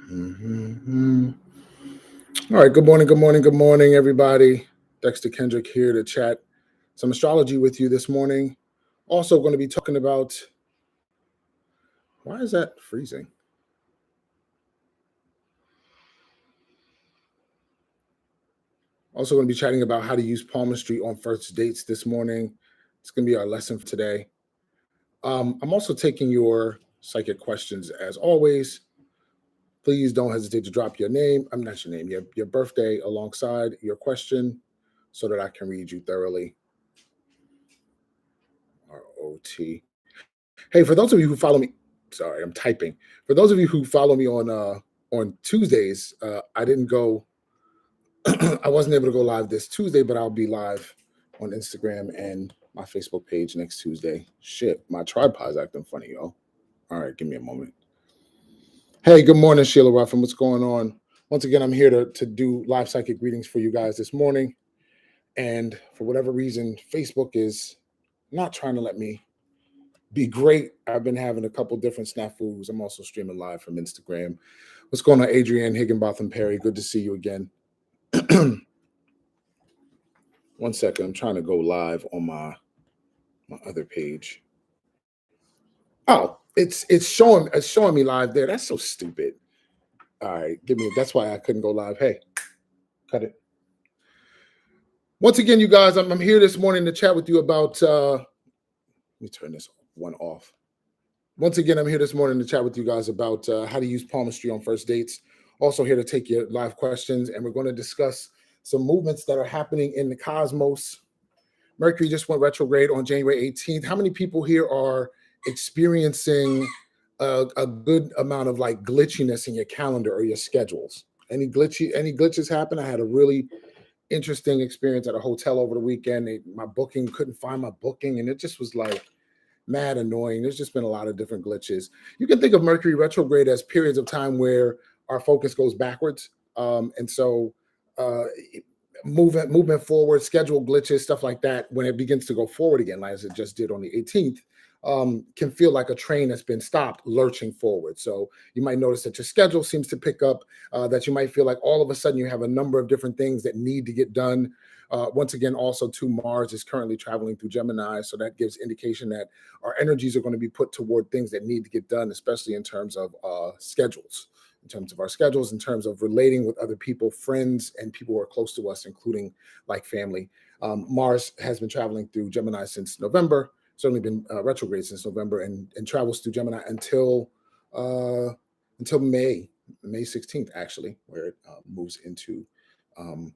Mhm. All right. Good morning. Good morning. Good morning, everybody. Dexter Kendrick here to chat some astrology with you this morning. Also, going to be talking about why is that freezing? Also, going to be chatting about how to use palmistry on first dates this morning. It's going to be our lesson for today. I'm also taking your psychic questions as always. Please don't hesitate to drop your name. I'm not your name, your birthday alongside your question so that I can read you thoroughly. ROT. Hey, for those of you who follow me, sorry, I'm typing. For those of you who follow me on Tuesdays, I didn't go. I wasn't able to go live this Tuesday, but I'll be live on Instagram and my Facebook page next Tuesday. Shit, my tripod's acting funny, yo. All right, give me a moment. Hey, good morning, Sheila Ruffin. What's going on? Once again, I'm here to do live psychic readings for you guys this morning. And for whatever reason, Facebook is not trying to let me be great. I've been having a couple different snafus. I'm also streaming live from Instagram. What's going on, Adrienne Higginbotham Perry? Good to see you again. 1 second. I'm trying to go live on my other page. Oh, it's showing me live there. That's so stupid. All right, give me. That's why I couldn't go live. Hey, cut it. Once again, you guys, I'm here this morning to chat with you about. Let me turn this one off. Once again, I'm here this morning to chat with you guys about how to use palmistry on first dates. Also here to take your live questions, and we're going to discuss some movements that are happening in the cosmos. Mercury just went retrograde on January 18th. How many people here are experiencing a good amount of like glitchiness in your calendar or your schedules? Any glitches happen? I had a really interesting experience at a hotel over the weekend. My booking couldn't find my booking, and it just was like mad annoying. There's just been a lot of different glitches. You can think of Mercury retrograde as periods of time where our focus goes backwards, and so uh, movement forward, schedule glitches, stuff like that. When it begins to go forward again, like as it just did on the 18th, can feel like a train that's been stopped lurching forward. So you might notice that your schedule seems to pick up, that you might feel like all of a sudden you have a number of different things that need to get done. Once again, also too, Mars is currently traveling through Gemini, so that gives indication that our energies are going to be put toward things that need to get done, especially in terms of schedules, in terms of our schedules, in terms of relating with other people, friends, and people who are close to us, including like family. Mars has been traveling through Gemini since November, certainly been retrograde since November, and travels through Gemini uh, until May 16th, actually, where it moves into um,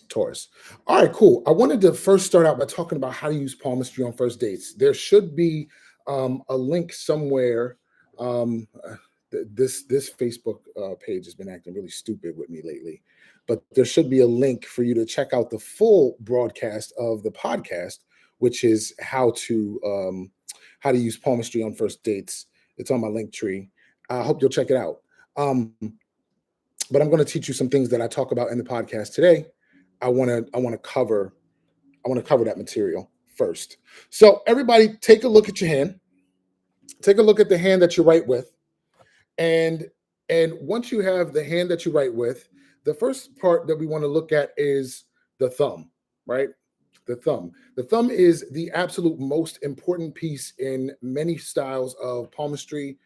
Taurus. All right, cool. I wanted to first start out by talking about how to use palmistry on first dates. There should be a link somewhere. This Facebook page has been acting really stupid with me lately, but there should be a link for you to check out the full broadcast of the podcast, which is how to use palmistry on first dates. It's on my link tree. I hope you'll check it out. Um, but I'm going to teach you some things that I talk about in the podcast today. I want to cover that material first. So everybody, take a look at your hand. Take a look at the hand that you write with, and once you have the hand that you write with, the first part that we want to look at is the thumb, right? The thumb. The thumb is the absolute most important piece in many styles of palmistry.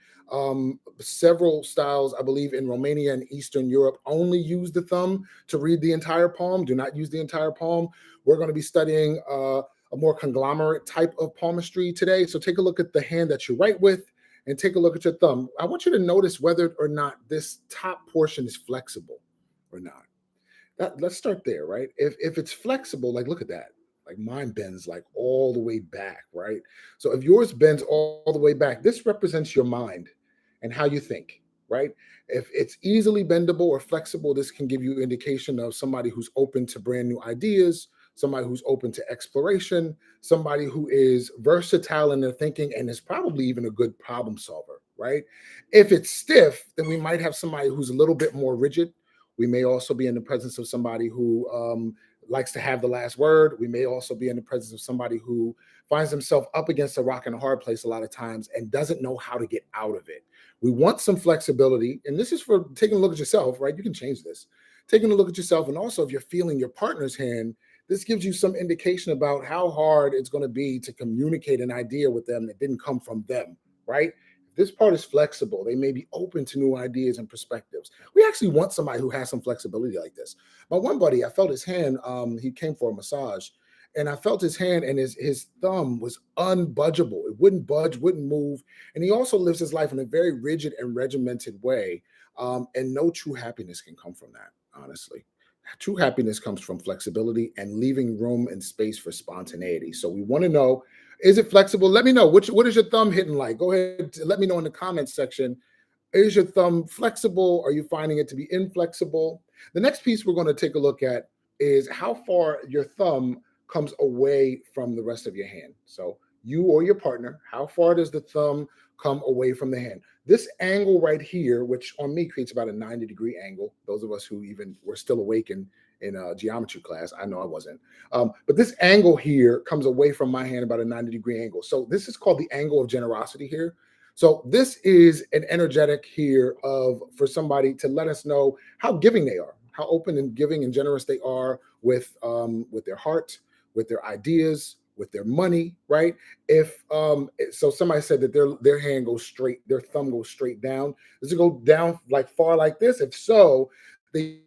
Several styles, I believe, in Romania and Eastern Europe only use the thumb to read the entire palm, do not use the entire palm. We're going to be studying a more conglomerate type of palmistry today. So take a look at the hand that you write with and take a look at your thumb. I want you to notice whether or not this top portion is flexible or not. Let's start there, right? If it's flexible, like look at that. Like mine bends like all the way back, right? So if yours bends all the way back, this represents your mind and how you think, right? If it's easily bendable or flexible, this can give you indication of somebody who's open to brand new ideas, somebody who's open to exploration, somebody who is versatile in their thinking and is probably even a good problem solver, right? If it's stiff, then we might have somebody who's a little bit more rigid. We may also be in the presence of somebody who likes to have the last word. We may also be in the presence of somebody who finds himself up against a rock and a hard place a lot of times and doesn't know how to get out of it. We want some flexibility, and this is for taking a look at yourself, right? You can change this. Taking a look at yourself, and also if you're feeling your partner's hand, this gives you some indication about how hard it's going to be to communicate an idea with them that didn't come from them, right? If this part is flexible, they may be open to new ideas and perspectives. We actually want somebody who has some flexibility like this. My one buddy, I felt his hand, he came for a massage, and I felt his hand, and his thumb was unbudgeable. It wouldn't budge, wouldn't move. And he also lives his life in a very rigid and regimented way. And no true happiness can come from that, honestly. True happiness comes from flexibility and leaving room and space for spontaneity. So we want to know, is it flexible? Let me know. What is your thumb hitting like? Go ahead, let me know in the comments section. Is your thumb flexible? Are you finding it to be inflexible? The next piece we're going to take a look at is how far your thumb comes away from the rest of your hand. So you or your partner, how far does the thumb come away from the hand? This angle right here, which on me creates about a 90-degree angle. Those of us who even were still awake in geometry class, I know I wasn't. But this angle here comes away from my hand about a 90-degree angle. So this is called the angle of generosity here. So this is an energetic here for somebody to let us know how giving they are, how open and giving and generous they are with their heart, with their ideas, with their money, right? If so somebody said that their hand goes straight, their thumb goes straight down. Does it go down like far like this? If so, they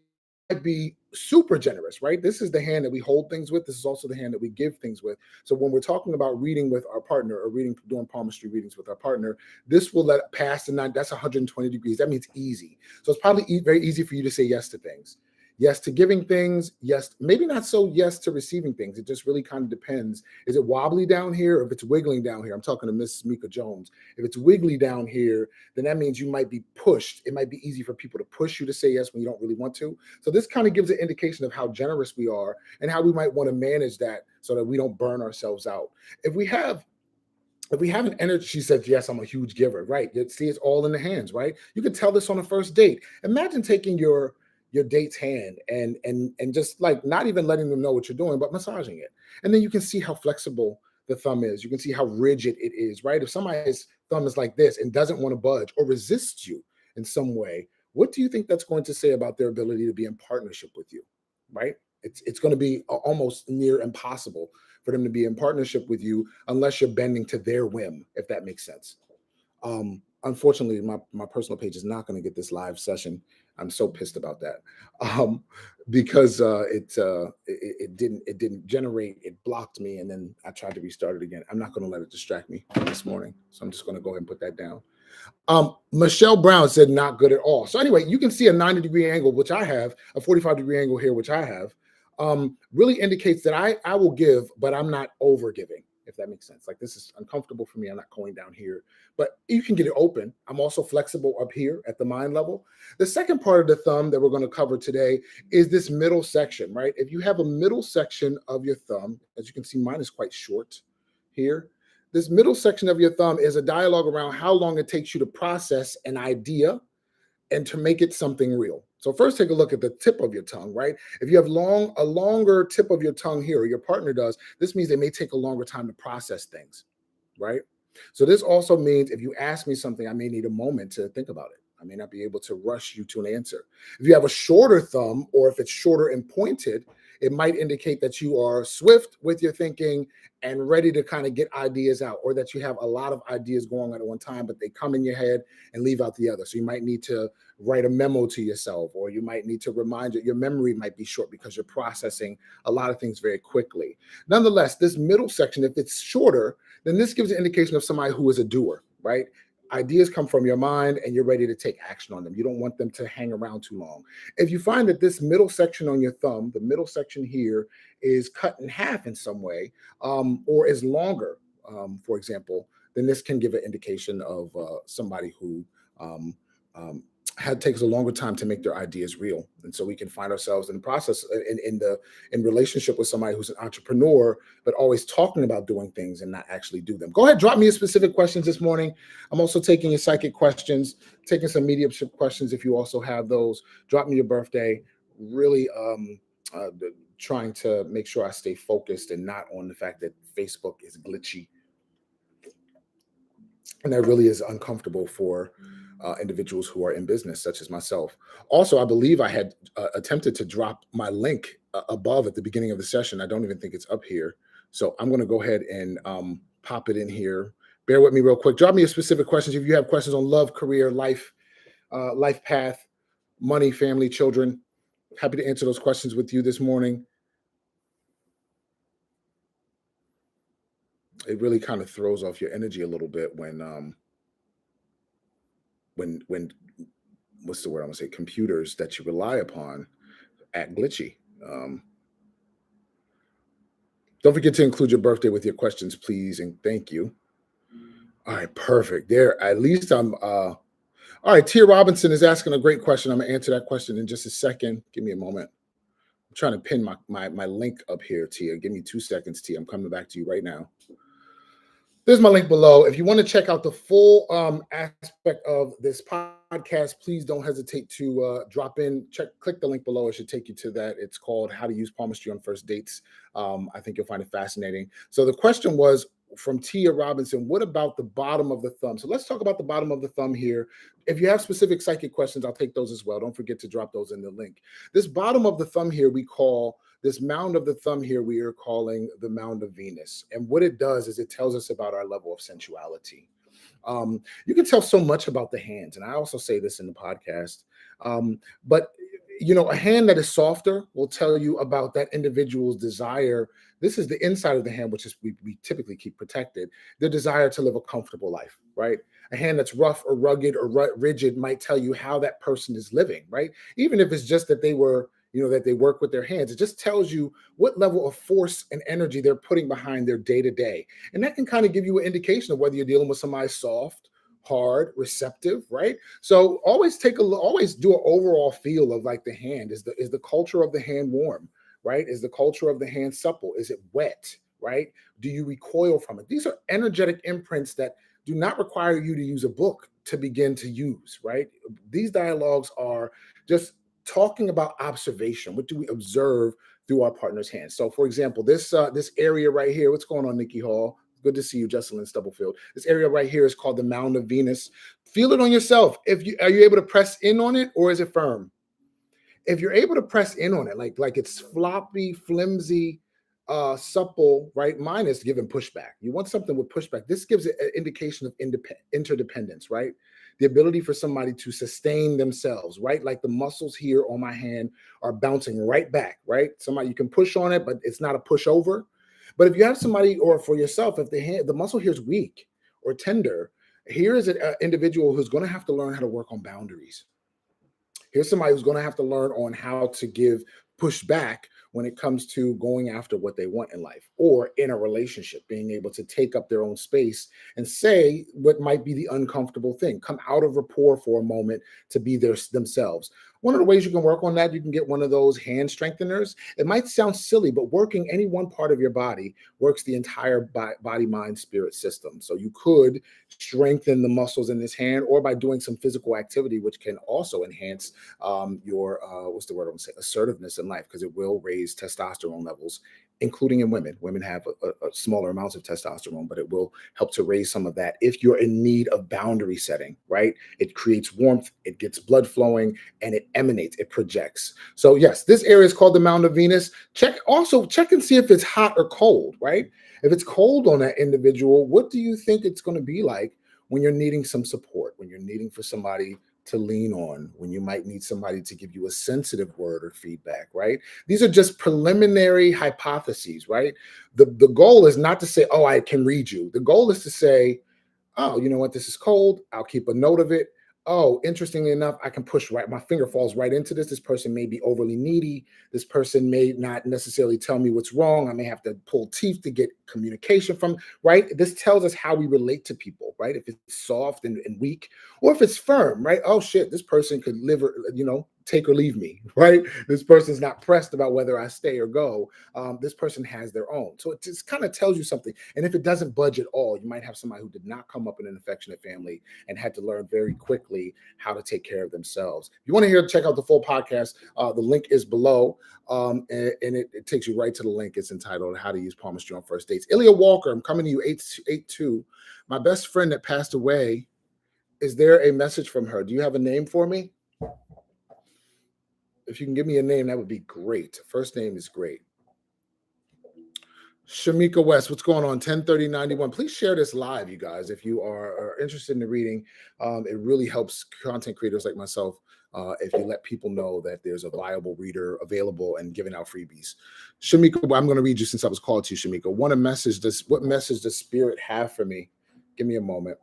might be super generous, right? This is the hand that we hold things with. This is also the hand that we give things with. So when we're talking about reading with our partner or doing palmistry readings with our partner, this will let pass the 9. That's 120 degrees. That means easy. So it's probably very easy for you to say yes to things. Yes to giving things. Yes, maybe not so yes to receiving things. It just really kind of depends. Is it wobbly down here, or if it's wiggling down here? I'm talking to Miss Mika Jones. If it's wiggly down here, then that means you might be pushed. It might be easy for people to push you to say yes when you don't really want to. So this kind of gives an indication of how generous we are and how we might want to manage that so that we don't burn ourselves out. If we have an energy, she said, yes, I'm a huge giver, right? You see, it's all in the hands, right? You can tell this on a first date. Imagine taking your date's hand and just like not even letting them know what you're doing, but massaging it. And then you can see how flexible the thumb is. You can see how rigid it is, right? If somebody's thumb is like this and doesn't want to budge or resists you in some way, what do you think that's going to say about their ability to be in partnership with you, right? It's going to be almost near impossible for them to be in partnership with you unless you're bending to their whim, if that makes sense. Unfortunately, my personal page is not going to get this live session. I'm so pissed about that because it didn't generate. It blocked me, and then I tried to restart it again. I'm not going to let it distract me this morning, so I'm just going to go ahead and put that down. Michelle Brown said not good at all. So anyway, you can see a 90-degree angle, which I have, a 45-degree angle here, which I have, really indicates that I will give, but I'm not over giving, if that makes sense. Like, this is uncomfortable for me. I'm not going down here, but you can get it open. I'm also flexible up here at the mind level. The second part of the thumb that we're going to cover today is this middle section, right? If you have a middle section of your thumb, as you can see, mine is quite short here. This middle section of your thumb is a dialogue around how long it takes you to process an idea and to make it something real. So first, take a look at the tip of your tongue, right? If you have a longer tip of your tongue here, or your partner does, this means they may take a longer time to process things, right? So this also means if you ask me something, I may need a moment to think about it. I may not be able to rush you to an answer. If you have a shorter thumb, or if it's shorter and pointed, it might indicate that you are swift with your thinking and ready to kind of get ideas out, or that you have a lot of ideas going on at one time, but they come in your head and leave out the other. So you might need to write a memo to yourself, or you might need to remind you. Your memory might be short because you're processing a lot of things very quickly. Nonetheless, this middle section, if it's shorter, then this gives an indication of somebody who is a doer, right? Ideas come from your mind and you're ready to take action on them. You don't want them to hang around too long. If you find that this middle section on your thumb, the middle section here, is cut in half in some way, or is longer, for example, then this can give an indication of somebody who takes a longer time to make their ideas real. And so we can find ourselves in the process in relationship with somebody who's an entrepreneur, but always talking about doing things and not actually do them. Go ahead, drop me your specific questions this morning. I'm also taking your psychic questions, taking some mediumship questions. If you also have those, drop me your birthday. Really trying to make sure I stay focused and not on the fact that Facebook is glitchy. And that really is uncomfortable for individuals who are in business, such as myself. Also, I believe I had attempted to drop my link above at the beginning of the session. I don't even think it's up here. So I'm going to go ahead and pop it in here. Bear with me real quick. Drop me your specific questions. If you have questions on love, career, life, life path, money, family, children, happy to answer those questions with you this morning. It really kind of throws off your energy a little bit when what's the word I'm gonna say, computers that you rely upon act glitchy. Don't forget to include your birthday with your questions, please, and thank you. All right, perfect. There, at least I'm all right. Tia Robinson is asking a great question. I'm gonna answer that question in just a second. Give me a moment. I'm trying to pin my link up here, Tia. Give me 2 seconds, Tia. I'm coming back to you right now. There's my link below. If you want to check out the full aspect of this podcast, please don't hesitate to drop in, click the link below. It should take you to that. It's called How to Use Palmistry on First Dates. I think you'll find it fascinating. So the question was from Tia Robinson, what about the bottom of the thumb? So let's talk about the bottom of the thumb here. If you have specific psychic questions, I'll take those as well. Don't forget to drop those in the link. This bottom of the thumb here, this mound of the thumb here, we are calling the mound of Venus. And what it does is it tells us about our level of sensuality. You can tell so much about the hands. And I also say this in the podcast. But, a hand that is softer will tell you about that individual's desire. This is the inside of the hand, which is we typically keep protected, the desire to live a comfortable life, right? A hand that's rough or rugged or rigid might tell you how that person is living, right? Even if it's just that they work with their hands. It just tells you what level of force and energy they're putting behind their day-to-day. And that can kind of give you an indication of whether you're dealing with somebody soft, hard, receptive, right? So always do an overall feel of like the hand. Is the culture of the hand warm, right? Is the culture of the hand supple? Is it wet, right? Do you recoil from it? These are energetic imprints that do not require you to use a book to begin to use, right? These dialogues are just talking about observation. What do we observe through our partner's hands? So, for example, this area right here. What's going on, Nikki Hall? Good to see you, Jocelyn Stubblefield. This area right here is called the Mound of Venus. Feel it on yourself. Are you able to press in on it, or is it firm? If you're able to press in on it, like it's floppy, flimsy, supple, right? Mine is giving pushback. You want something with pushback. This gives it an indication of interdependence, right? The ability for somebody to sustain themselves, right? Like the muscles here on my hand are bouncing right back, right? Somebody, you can push on it, but it's not a pushover. But if you have somebody, or for yourself, if the muscle here is weak or tender, here is an individual who's going to have to learn how to work on boundaries. Here's somebody who's going to have to learn on how to give pushback when it comes to going after what they want in life, or in a relationship, being able to take up their own space and say what might be the uncomfortable thing, come out of rapport for a moment to be themselves. One of the ways you can work on that, you can get one of those hand strengtheners. It might sound silly, but working any one part of your body works the entire body, mind, spirit system. So you could strengthen the muscles in this hand, or by doing some physical activity, which can also enhance your assertiveness in life, because it will raise testosterone levels, including in women. Women have a smaller amounts of testosterone, but it will help to raise some of that if you're in need of boundary setting, right? It creates warmth, it gets blood flowing, and it emanates, it projects. So yes, this area is called the Mound of Venus. Check and see if it's hot or cold, right? If it's cold on that individual, what do you think it's going to be like when you're needing some support, when you're needing for somebody to lean on, when you might need somebody to give you a sensitive word or feedback, right? These are just preliminary hypotheses, right? The goal is not to say, oh, I can read you. The goal is to say, oh, you know what? This is cold. I'll keep a note of it. Oh, interestingly enough, I can push right. My finger falls right into this. This person may be overly needy. This person may not necessarily tell me what's wrong. I may have to pull teeth to get communication from, right? This tells us how we relate to people, right? If it's soft and weak, or if it's firm, right? Oh shit, this person could live, take or leave me, right? This person's not pressed about whether I stay or go. This person has their own. So it just kind of tells you something. And if it doesn't budge at all, you might have somebody who did not come up in an affectionate family and had to learn very quickly how to take care of themselves. If you want to check out the full podcast, the link is below. And it takes you right to the link. It's entitled How to Use Palmistry on First Dates. Ilya Walker, I'm coming to you 882. My best friend that passed away, is there a message from her? Do you have a name for me? If you can give me a name, that would be great. First name is great. Shamika West, what's going on? 103091. Please share this live, you guys, if you are interested in the reading. It really helps content creators like myself if you let people know that there's a viable reader available and giving out freebies. Shamika, I'm going to read you since I was called to you, Shamika. What message does Spirit have for me? Give me a moment.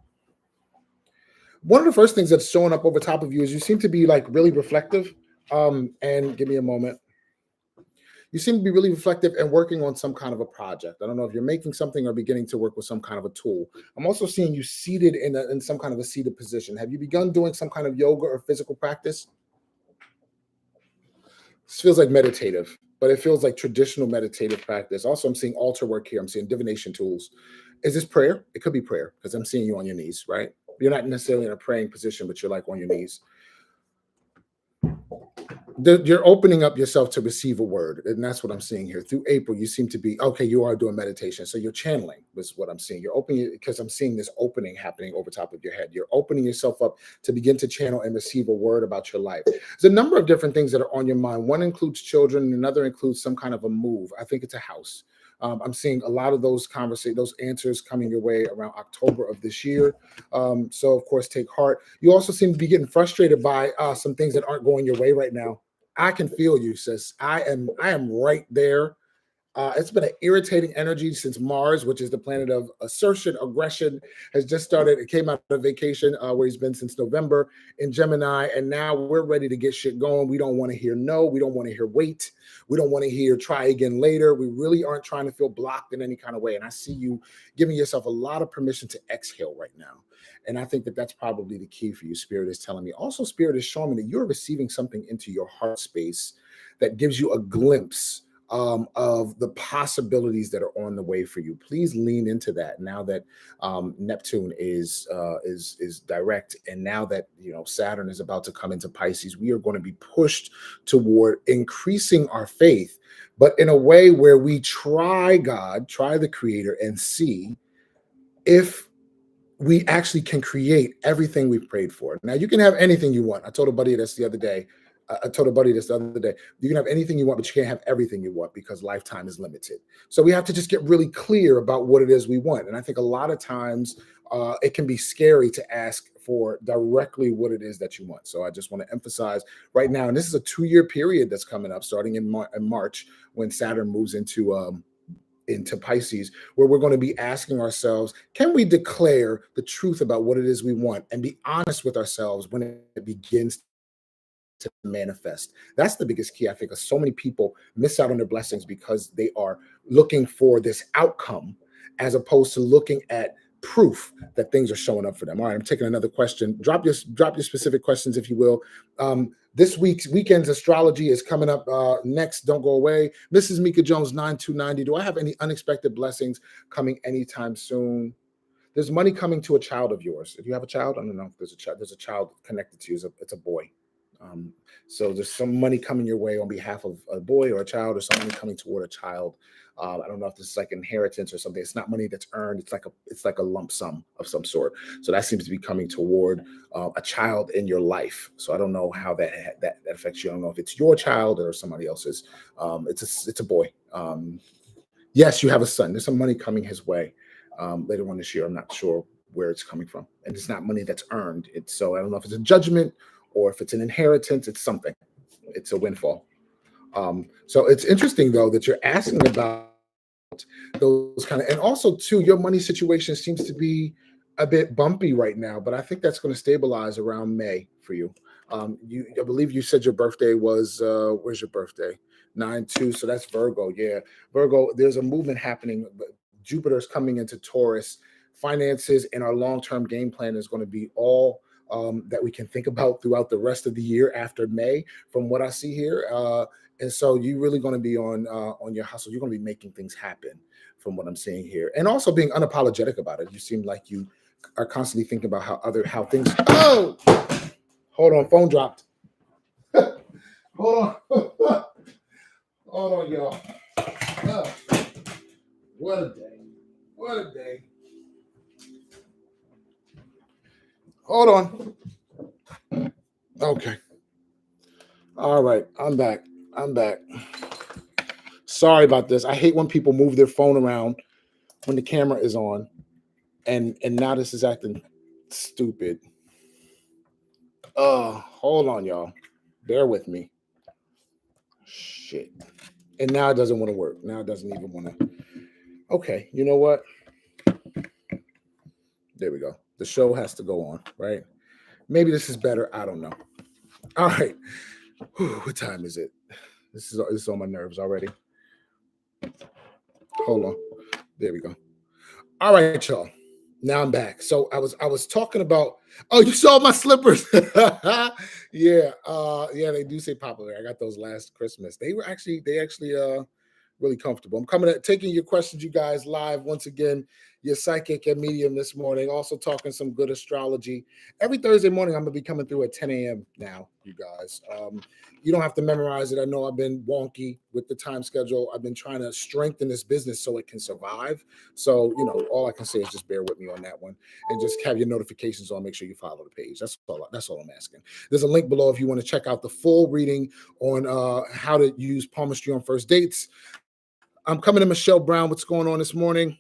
One of the first things that's showing up over top of you is you seem to be like really reflective. And give me a moment. You seem to be really reflective and working on some kind of a project. I don't know if you're making something or beginning to work with some kind of a tool. I'm also seeing you seated in some kind of a seated position. Have you begun doing some kind of yoga or physical practice? This feels like meditative, but it feels like traditional meditative practice. Also, I'm seeing altar work here. I'm seeing divination tools. Is this prayer? It could be prayer because I'm seeing you on your knees, right? You're not necessarily in a praying position, but you're like on your knees. You're opening up yourself to receive a word, and that's what I'm seeing here. Through April, you seem to be okay. You are doing meditation, so you're channeling. Was what I'm seeing. You're opening because I'm seeing this opening happening over top of your head. You're opening yourself up to begin to channel and receive a word about your life. There's a number of different things that are on your mind. One includes children, and another includes some kind of a move. I think it's a house. I'm seeing a lot of those those answers coming your way around October of this year. So, of course, take heart. You also seem to be getting frustrated by some things that aren't going your way right now. I can feel you, sis. I am right there. It's been an irritating energy since Mars, which is the planet of assertion, aggression, has just started. It came out of vacation where he's been since November in Gemini, and now we're ready to get shit going. We don't want to hear no. We don't want to hear wait. We don't want to hear try again later. We really aren't trying to feel blocked in any kind of way. And I see you giving yourself a lot of permission to exhale right now. And I think that that's probably the key for you. Spirit is telling me. Also, Spirit is showing me that you're receiving something into your heart space that gives you a glimpse of the possibilities that are on the way for you. Please lean into that now that Neptune is direct, and now that Saturn is about to come into Pisces. We are going to be pushed toward increasing our faith, but in a way where we try God, try the Creator, and see if we actually can create everything we've prayed for. Now, you can have anything you want. I told a buddy this the other day. You can have anything you want, but you can't have everything you want because lifetime is limited. So we have to just get really clear about what it is we want. And I think a lot of times it can be scary to ask for directly what it is that you want. So I just want to emphasize right now, and this is a 2-year period that's coming up starting in March when Saturn moves into Pisces, where we're going to be asking ourselves, can we declare the truth about what it is we want and be honest with ourselves when it begins to manifest? That's the biggest key. I think so many people miss out on their blessings because they are looking for this outcome as opposed to looking at proof that things are showing up for them. All right, I'm taking another question. Drop your specific questions, if you will. This weekend's astrology is coming up next. Don't go away. Mrs. Mika Jones 9290. Do I have any unexpected blessings coming anytime soon? There's money coming to a child of yours. If you have a child, I don't know if there's a child. There's a child connected to you. It's a boy. So there's some money coming your way on behalf of a boy or a child, or some money coming toward a child. I don't know if this is like inheritance or something. It's not money that's earned. It's like a lump sum of some sort. So that seems to be coming toward a child in your life. So I don't know how that affects you. I don't know if it's your child or somebody else's. It's a boy. Yes, you have a son. There's some money coming his way later on this year. I'm not sure where it's coming from, and it's not money that's earned. So I don't know if it's a judgment or if it's an inheritance. It's something. It's a windfall. So it's interesting though that you're asking about those kind of, and also too, your money situation seems to be a bit bumpy right now, but I think that's going to stabilize around May for you. I believe you said your birthday was where's your birthday? 9/2, so that's Virgo. Yeah, Virgo. There's a movement happening. Jupiter's coming into Taurus. Finances and our long-term game plan is going to be all that we can think about throughout the rest of the year after May, from what I see here. And so you're really going to be on your hustle. You're going to be making things happen, from what I'm seeing here, and also being unapologetic about it. You seem like you are constantly thinking about how things. Oh, hold on, phone dropped. Hold on, hold on, y'all. Oh, what a day! What a day! Hold on. Okay. All right, I'm back. I'm back. Sorry about this. I hate when people move their phone around when the camera is on, and now this is acting stupid. Hold on, y'all. Bear with me. Shit. And now it doesn't want to work. Now it doesn't even want to. Okay, you know what? There we go. The show has to go on, right? Maybe this is better. I don't know. All right. Whew, what time is it? This is on my nerves already. Hold on. There we go. All right, y'all. Now I'm back. So I was talking about. Oh, you saw my slippers? Yeah, yeah, they do say popular. I got those last Christmas. They actually really comfortable. I'm coming at taking your questions, you guys, live once again. Your psychic and medium this morning. Also talking some good astrology. Every Thursday morning, I'm gonna be coming through at 10 a.m. now, you guys. You don't have to memorize it. I know I've been wonky with the time schedule. I've been trying to strengthen this business so it can survive. So, all I can say is just bear with me on that one, and just have your notifications on. Make sure you follow the page. That's all I'm asking. There's a link below if you want to check out the full reading on how to use palmistry on first dates. I'm coming to Michelle Brown. What's going on this morning?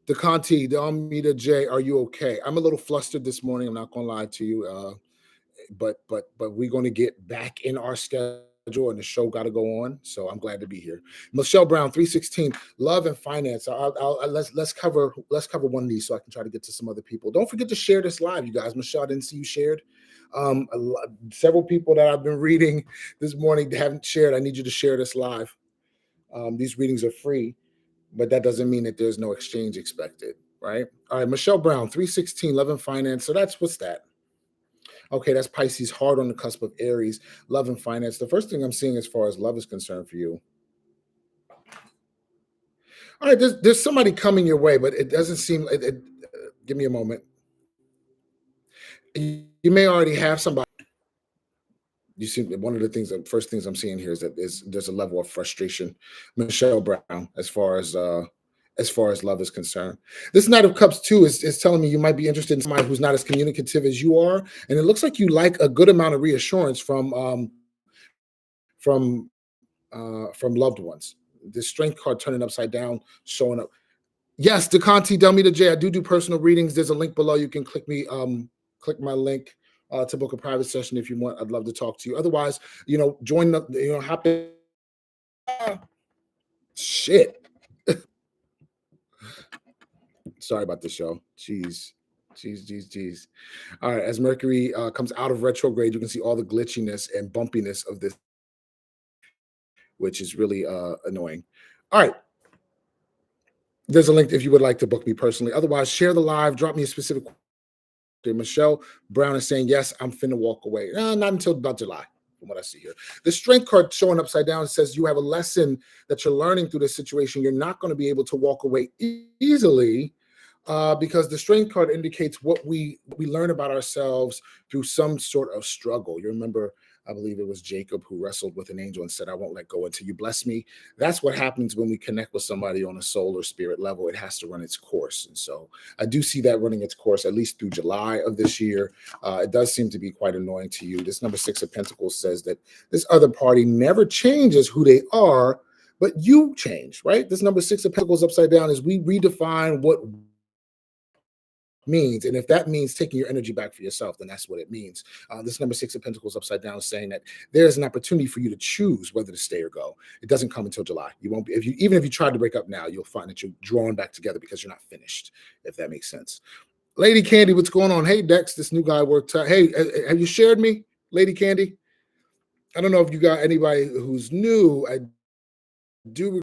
DeConti, Almeida J, are you okay? I'm a little flustered this morning. I'm not going to lie to you. But we're going to get back in our schedule, and the show got to go on. So I'm glad to be here. Michelle Brown, 316, love and finance. Let's cover one of these so I can try to get to some other people. Don't forget to share this live, you guys. Michelle, I didn't see you shared. Several people that I've been reading this morning haven't shared. I need you to share this live. These readings are free, but that doesn't mean that there's no exchange expected, right? All right, Michelle Brown, 316, love and finance. So what's that? Okay, that's Pisces, hard on the cusp of Aries, love and finance. The first thing I'm seeing as far as love is concerned for you. All right, there's somebody coming your way, but it doesn't seem. Give me a moment. You may already have somebody. You see, one of the first things I'm seeing here is that there's a level of frustration, Michelle Brown, as far as love is concerned. This Knight of Cups too is telling me you might be interested in somebody who's not as communicative as you are, and it looks like you like a good amount of reassurance from loved ones. The Strength card turning upside down, showing up. Yes, DeConti, Delmita J. I do personal readings. There's a link below. You can click my link to book a private session if you want. I'd love to talk to you. Otherwise, join hop in. Shit. Sorry about this, show. Jeez. All right, as Mercury comes out of retrograde, you can see all the glitchiness and bumpiness of this, which is really annoying. All right. There's a link if you would like to book me personally. Otherwise, share the live, drop me a specific question. Michelle Brown is saying, yes, I'm finna walk away. Not until about July, from what I see here. The Strength card showing upside down says you have a lesson that you're learning through this situation. You're not going to be able to walk away easily because the Strength card indicates what we learn about ourselves through some sort of struggle. You remember, I believe it was Jacob who wrestled with an angel and said, I won't let go until you bless me. That's what happens when we connect with somebody on a soul or spirit level. It has to run its course. And so I do see that running its course at least through July of this year. It does seem to be quite annoying to you. This number 6 of Pentacles says that this other party never changes who they are, but you change, right? This number 6 of Pentacles upside down is we redefine what means, and if that means taking your energy back for yourself, then that's what it means. This number 6 of Pentacles upside down is saying that there's an opportunity for you to choose whether to stay or go. It doesn't come until July. You won't be, even if you tried to break up now, you'll find that you're drawn back together because you're not finished, if that makes sense. Lady Candy, what's going on? Hey Dex, this new guy worked out. Hey, have you shared me, Lady Candy? I don't know if you got anybody who's new. I do